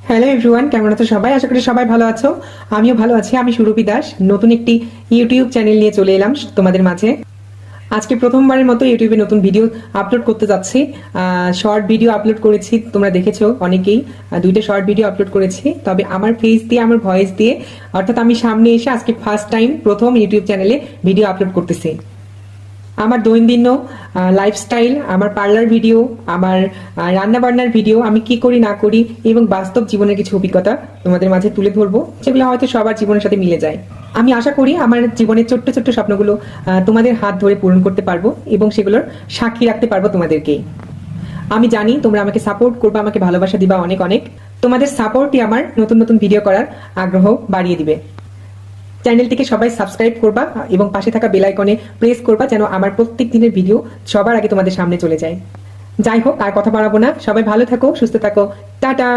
Hello everyone, কেমন আছো সবাই? আশা করি সবাই ভালো আছো। আমিও ভালো আছি। আমি সুরভি দাস, নতুন একটি ইউটিউব চ্যানেল নিয়ে চলে এলাম তোমাদের মাঝে। আজকে প্রথমবারের মতো ইউটিউবে নতুন ভিডিও আপলোড করতে যাচ্ছি। শর্ট ভিডিও আপলোড করেছি, তোমরা দেখেছো অনেকেই। দুইটা শর্ট ভিডিও আপলোড করেছি, তবে আমার ফেস দিয়ে, আমার ভয়েস দিয়ে, অর্থাৎ আমি সামনে এসে আজকে ফার্স্ট টাইম প্রথম ইউটিউব চ্যানেলে ভিডিও আপলোড করতেছি। আমার দৈনন্দিন লাইফস্টাইল, আমার পার্লার ভিডিও, আমার রান্না বান্নার ভিডিও, আমি কি করি না করি এবং বাস্তব জীবনের কিছু অভিজ্ঞতা তোমাদের মাঝে তুলে ধরবো, যেগুলো হয়তো সবার জীবনের সাথে মিলে যায়। আমি আশা করি আমার জীবনের ছোট্ট ছোট্ট স্বপ্নগুলো তোমাদের হাত ধরে পূরণ করতে পারবো এবং সেগুলোর সাক্ষী রাখতে পারবো তোমাদেরকে। আমি জানি তোমরা আমাকে সাপোর্ট করবে, আমাকে ভালোবাসা দিবা অনেক অনেক। তোমাদের সাপোর্টই আমার নতুন নতুন ভিডিও করার আগ্রহ বাড়িয়ে দিবে। চ্যানেলটিকে সবাই সাবস্ক্রাইব করবা এবং পাশে থাকা বেল আইকনে প্রেস করবা, যেন আমার প্রত্যেক দিনের ভিডিও সবার আগে তোমাদের সামনে চলে যায়। যাই হোক, আর কথা বাড়াবো না। সবাই ভালো থাকো, সুস্থ থাকো। টাটা।